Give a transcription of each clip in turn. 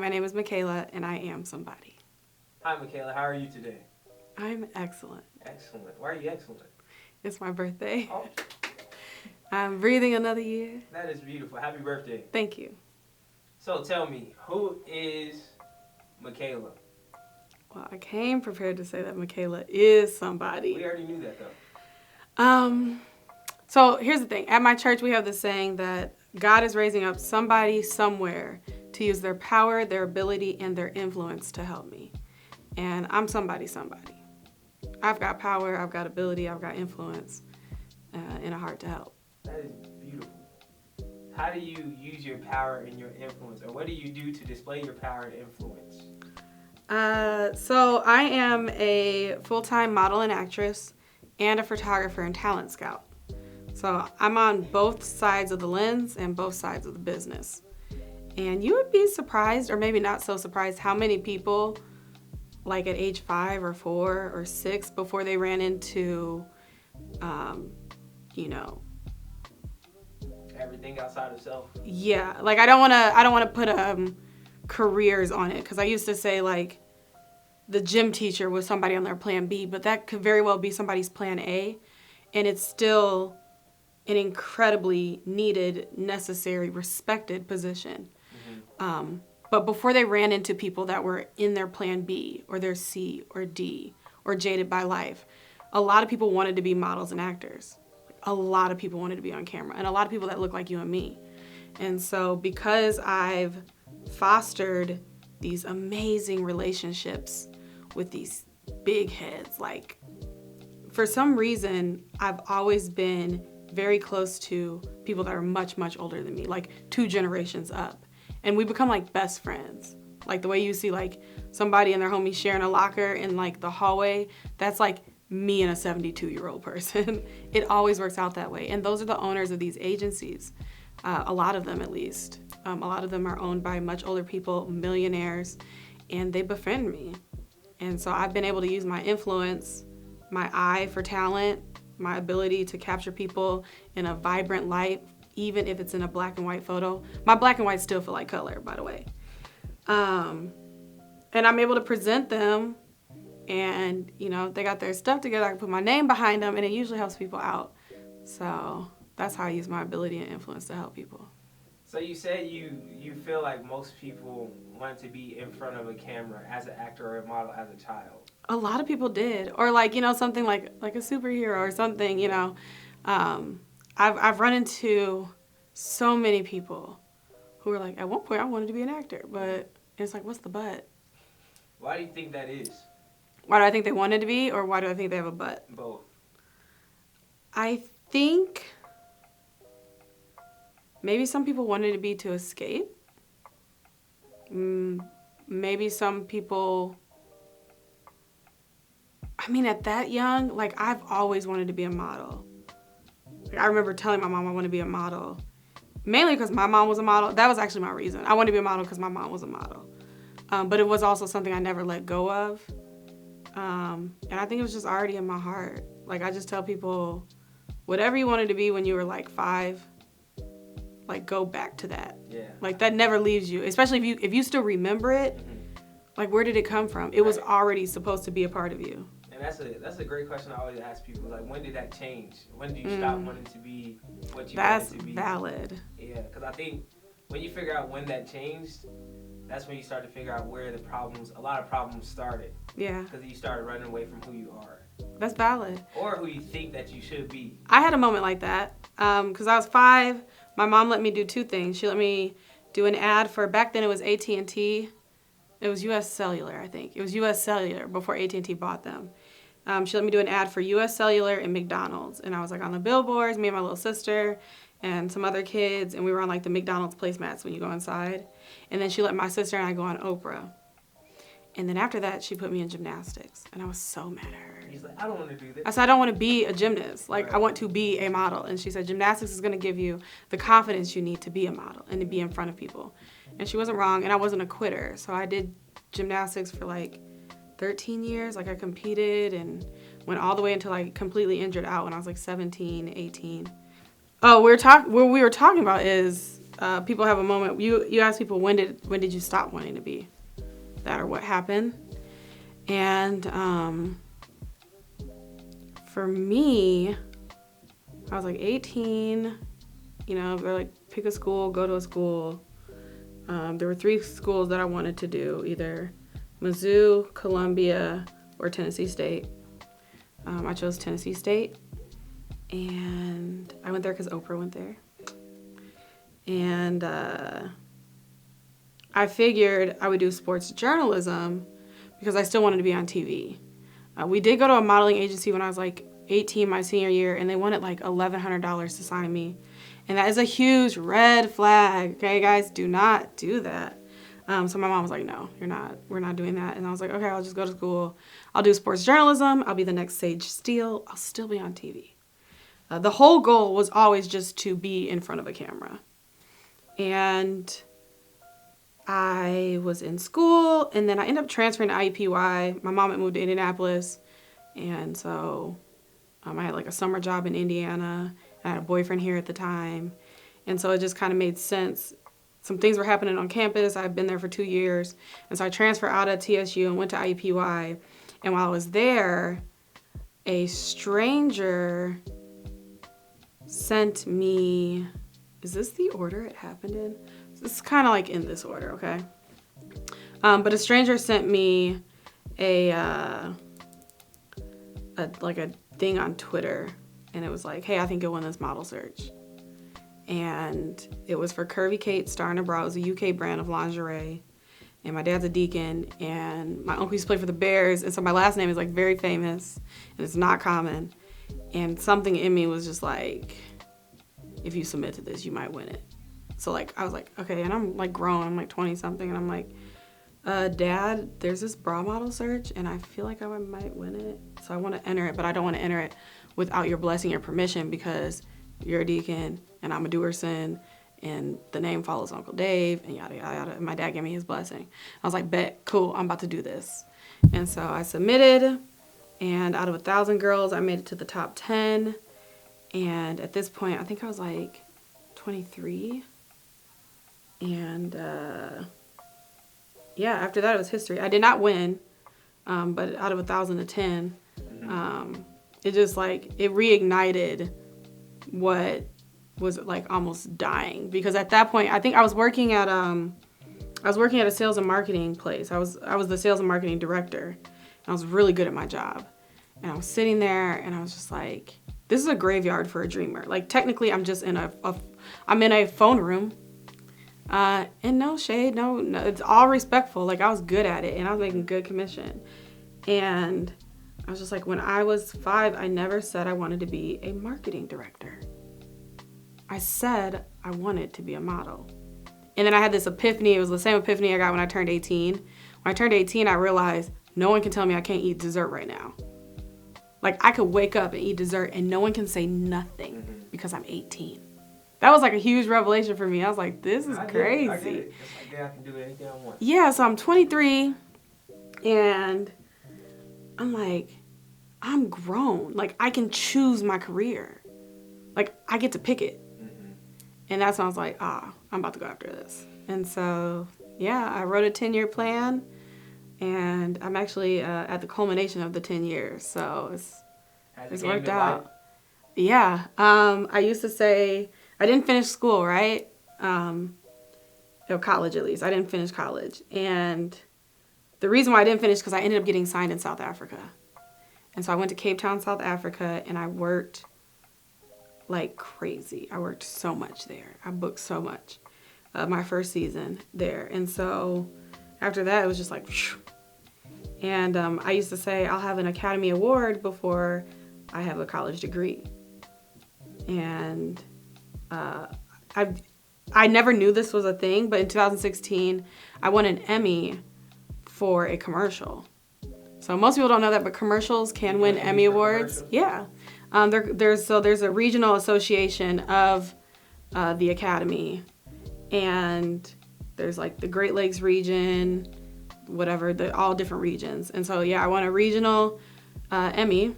My name is Michaela, and I am somebody. Hi, Michaela. How are you today? I'm excellent. Excellent. Why are you excellent? It's my birthday. Oh, I'm breathing another year. that is beautiful. Happy birthday. Thank you. So tell me, who is Michaela? Well, I came prepared to say that Michaela is We somebody. already knew that, though. So here's the thing. At my church, we have this saying that God is raising up somebody somewhere to use their power, their ability, and their influence to help me. And I'm somebody. I've got power, I've got ability, I've got influence, and a heart to help. That is beautiful. How do you use your power and your influence, or what do you do to display your power and influence? So I am a full-time model and actress and a photographer and talent scout. So I'm on both sides of the lens and both sides of the business. And you would be surprised, or maybe not so surprised, how many people, like at age 5 or 4 or 6, before they ran into, Everything outside of self? yeah, like I don't want to put careers on it, because I used to say like the gym teacher was somebody on their plan B, but that could very well be somebody's plan A, and it's still an incredibly needed, necessary, respected position. But before they ran into people that were in their plan B or their C or D or jaded by life, a lot of people wanted to be models and actors. A lot of people wanted to be on camera, and a lot of people that look like you and me. And so because I've fostered these amazing relationships with these big heads, like for some reason, I've always been very close to people that are much, much older than me, like 2 generations up. And we become like best friends. Like the way you see like somebody and their homies sharing a locker in like the hallway, that's like me and a 72-year-old person. It always works out that way. And those are the owners of these agencies. A lot of them, at least. A lot of them are owned by much older people, millionaires, and they befriend me. And so I've been able to use my influence, my eye for talent, my ability to capture people in a vibrant light, even if it's in a black and white photo. My black and white still feel like color, by the way. And I'm able to present them, and they got their stuff together. I can put my name behind them, and it usually helps people out. So that's how I use my ability and influence to help people. So you said you feel like most people want to be in front of a camera as an actor or a model as a child. A lot of people did, or like something like a superhero or something. I've run into so many people who were like, at one point I wanted to be an actor, but it's like, what's the but? Why do you think that is? Why do I think they wanted to be, or why do I think they have a but? Both. I think maybe some people wanted to be to escape. Maybe some people, at that young, like I've always wanted to be a model. Like, I remember telling my mom I want to be a model, mainly because my mom was a model. That was actually my reason. I wanted to be a model because my mom was a model. But it was also something I never let go of. And I think it was just already in my heart. Like I just tell people, whatever you wanted to be when you were like 5, like go back to that. Yeah. Like that never leaves you, especially if you still remember it. Like where did it come from? It was already supposed to be a part of you. And that's a great question I always ask people. Like, when did that change? When do you stop wanting to be what you wanted to be? That's valid. Yeah, because I think when you figure out when that changed, that's when you start to figure out where a lot of problems started. Yeah. Because you started running away from who you are. That's valid. Or who you think that you should be. I had a moment like that. Because I was 5, my mom let me do 2 things. She let me do an ad for, back then it was AT&T. It was US Cellular, I think. It was US Cellular before AT&T bought them. She let me do an ad for US Cellular and McDonald's. And I was like on the billboards, me and my little sister and some other kids. And we were on like the McDonald's placemats when you go inside. And then she let my sister and I go on Oprah. And then after that, she put me in gymnastics. And I was so mad at her. He's like, I don't want to do this. I said, I don't want to be a gymnast. Like, Right. I want to be a model. And she said, gymnastics is going to give you the confidence you need to be a model and to be in front of people. And she wasn't wrong. And I wasn't a quitter. So I did gymnastics for like 13 years. Like I competed and went all the way until I completely injured out when I was like 17, 18. Oh, what we were talking about is people have a moment. You ask people when did you stop wanting to be that, or what happened? And for me, I was like 18. You know, they're like, pick a school, go to a school. There were 3 schools that I wanted to do, either Mizzou, Columbia, or Tennessee State. I chose Tennessee State, and I went there because Oprah went there. And I figured I would do sports journalism because I still wanted to be on TV. We did go to a modeling agency when I was like 18, my senior year, and they wanted like $1,100 to sign me. And that is a huge red flag. Okay, guys, do not do that. So my mom was like, no, we're not doing that. And I was like, okay, I'll just go to school. I'll do sports journalism. I'll be the next Sage Steele. I'll still be on TV. The whole goal was always just to be in front of a camera. And I was in school, and then I ended up transferring to IUPUI. My mom had moved to Indianapolis, and so I had like a summer job in Indiana. I had a boyfriend here at the time, and so it just kind of made sense. Some things were happening on campus. I've been there for 2 years, and so I transferred out of TSU and went to IUPUI. And while I was there, a stranger sent me, is this the order it happened in? It's kind of like in this order, okay? But a stranger sent me a thing on Twitter, and it was like, hey, I think you'll win this model search. And it was for Curvy Kate Star and Bra. It was a UK brand of lingerie. And my dad's a deacon, and my uncle used to play for the Bears, and so my last name is like very famous, and it's not common. And something in me was just like, if you submit to this, you might win it. So like I was like, okay, and I'm like grown, I'm like 20 something, and I'm like, Dad, there's this bra model search, and I feel like I might win it. So I want to enter it, but I don't want to enter it without your blessing or permission, because you're a deacon and I'm a Duerson, and the name follows Uncle Dave, and yada yada yada. And my dad gave me his blessing. I was like, bet, cool, I'm about to do this. And so I submitted, and out of 1,000 girls, I made it to the top 10. And at this point, I think I was like 23. And yeah, after that it was history. I did not win, but out of 1,000 to 10, it just like, it reignited what was like almost dying. Because at that point, I think I was working at a sales and marketing place. I was the sales and marketing director, and I was really good at my job. And I was sitting there, and I was just like, this is a graveyard for a dreamer. Like, technically, I'm just in I'm in a phone room. And no shade, no, it's all respectful. Like, I was good at it, and I was making good commission. And I was just like, when I was 5, I never said I wanted to be a marketing director. I said I wanted to be a model. And then I had this epiphany. It was the same epiphany I got when I turned 18. When I turned 18, I realized no one can tell me I can't eat dessert right now. Like, I could wake up and eat dessert, and no one can say nothing because I'm 18. That was like a huge revelation for me. I was like, this is crazy. I get it. It's like, I can do anything I want. Yeah, so I'm 23, and I'm like, I'm grown. Like, I can choose my career. Like, I get to pick it. Mm-hmm. And that's when I was like, I'm about to go after this. And so, yeah, I wrote a 10-year plan, and I'm actually at the culmination of the 10 years. So it's worked out. Life? Yeah. I used to say, I didn't finish school, right? College, at least. I didn't finish college. And the reason why I didn't finish is because I ended up getting signed in South Africa. And so I went to Cape Town, South Africa, and I worked like crazy. I worked so much there. I booked so much my first season there. And so after that, it was just like, phew. And I used to say I'll have an Academy Award before I have a college degree. And I never knew this was a thing, but in 2016, I won an Emmy for a commercial. So most people don't know that, but commercials can win Emmy Awards. Yeah. There's a regional association of the Academy, and there's like the Great Lakes region, whatever, all different regions. And so, yeah, I won a regional Emmy,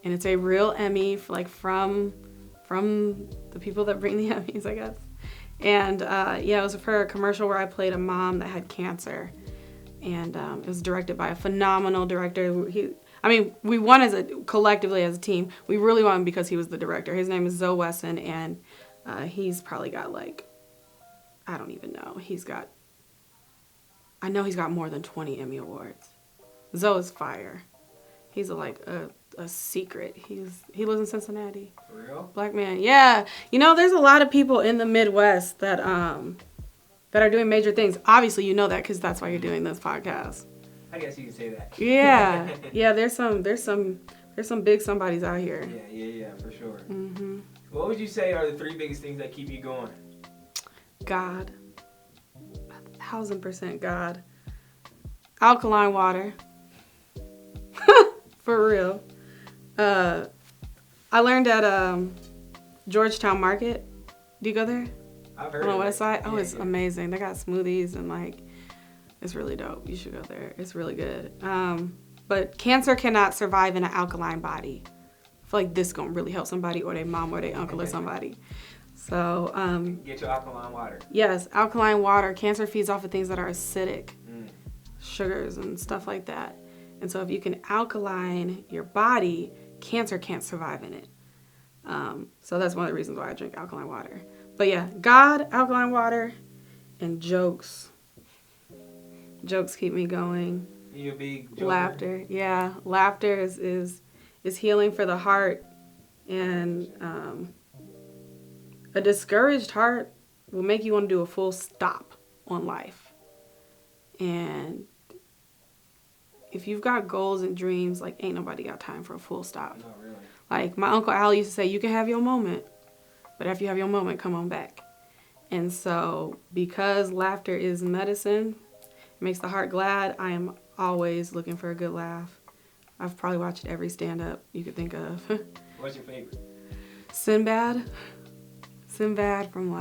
and it's a real Emmy from the people that bring the Emmys, I guess. And yeah, it was for a commercial where I played a mom that had cancer. And it was directed by a phenomenal director. We won collectively as a team. We really won because he was the director. His name is Zoe Wesson, and he's probably got I don't even know. I know he's got more than 20 Emmy Awards. Zoe is fire. He's a secret. He lives in Cincinnati. For real? Black man. Yeah. There's a lot of people in the Midwest that are doing major things. Obviously, you know that because that's why you're doing this podcast. I guess you can say that. Yeah. Yeah, there's some big somebodies out here. Yeah, for sure. Mm-hmm. What would you say are the 3 biggest things that keep you going? God. 1000% God. Alkaline water. For real. I learned at Georgetown Market. Do you go there? I've heard on the of west side. Yeah, Oh, it's yeah. amazing. They got smoothies and it's really dope. You should go there. It's really good. But cancer cannot survive in an alkaline body. I feel like this is gonna really help somebody or their mom or their uncle or somebody. So Get your alkaline water. yes, alkaline water. Cancer feeds off of things that are acidic, sugars and stuff like that. And so if you can alkaline your body, cancer can't survive in it. So that's one of the reasons why I drink alkaline water. But yeah, God, alkaline water, and jokes. Jokes keep me going. You a big joker? Laughter. Yeah, laughter is healing for the heart. And a discouraged heart will make you want to do a full stop on life. And if you've got goals and dreams, ain't nobody got time for a full stop. No, really. My Uncle Al used to say, you can have your moment, but after you have your moment, come on back. And so because laughter is medicine, it makes the heart glad, I am always looking for a good laugh. I've probably watched every stand-up you could think of. What's your favorite? Sinbad from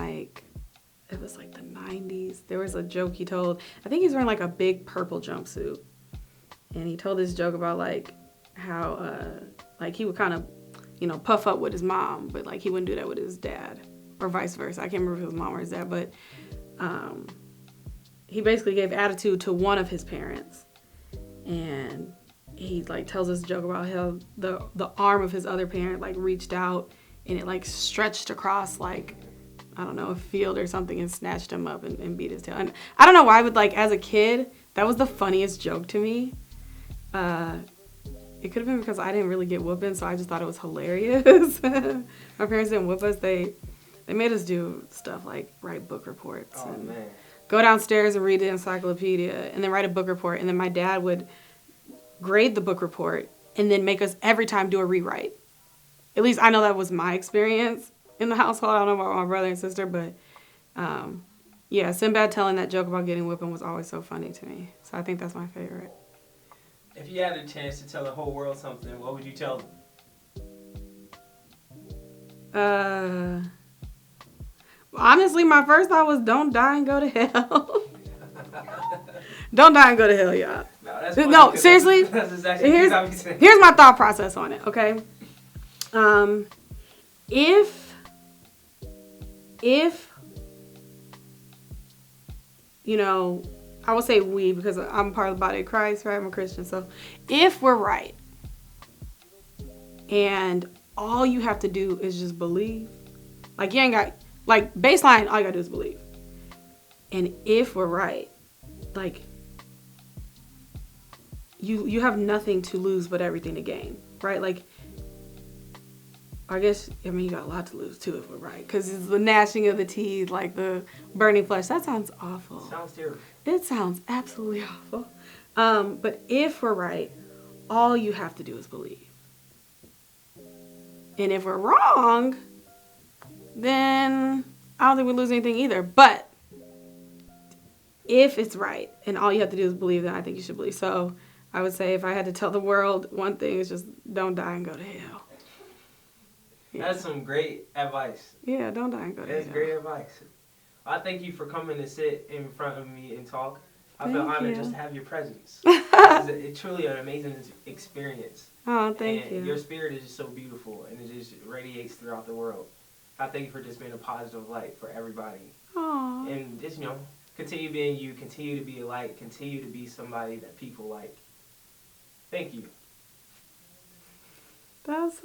it was the 90s. There was a joke he told. I think he's wearing a big purple jumpsuit. And he told this joke about how he would kind of, puff up with his mom, but he wouldn't do that with his dad or vice versa. I can't remember if it was mom or his dad, but he basically gave attitude to one of his parents. And he tells this joke about how the arm of his other parent reached out and it stretched across I don't know, a field or something and snatched him up and beat his tail. And I don't know why, but as a kid, that was the funniest joke to me. It could have been because I didn't really get whooping, so I just thought it was hilarious. My parents didn't whip us. They made us do stuff like write book reports. Oh, and man. Go downstairs and read the encyclopedia and then write a book report. And then my dad would grade the book report and then make us every time do a rewrite. At least I know that was my experience in the household. I don't know about my brother and sister, but yeah, Sinbad telling that joke about getting whipping was always so funny to me. So I think that's my favorite. If you had a chance to tell the whole world something, what would you tell them? Honestly, my first thought was don't die and go to hell. Don't die and go to hell, y'all. No, that's funny, No, seriously. That's exactly Here's what I'm saying. my thought process on it, okay? If I will say we because I'm part of the body of Christ, right? I'm a Christian. So if we're right and all you have to do is just believe, you ain't got, baseline, all you gotta do is believe. And if we're right, you have nothing to lose but everything to gain, right? I guess, you got a lot to lose too if we're right. Because it's the gnashing of the teeth, the burning flesh. That sounds awful. Sounds terrible. It sounds absolutely awful. But if we're right, all you have to do is believe. And if we're wrong, then I don't think we lose anything either. But if it's right and all you have to do is believe, then I think you should believe. So I would say if I had to tell the world one thing, it's just don't die and go to hell. Yeah. That's some great advice. Yeah, don't die and go to hell. That's great advice. I thank you for coming to sit in front of me and talk. I feel Thank honored you. just to have your presence. It's truly an amazing experience. Oh, thank you. Your spirit is just so beautiful and it just radiates throughout the world. I thank you for just being a positive light for everybody. Aw. And just, continue being you, continue to be a light, continue to be somebody that people like. Thank you. That's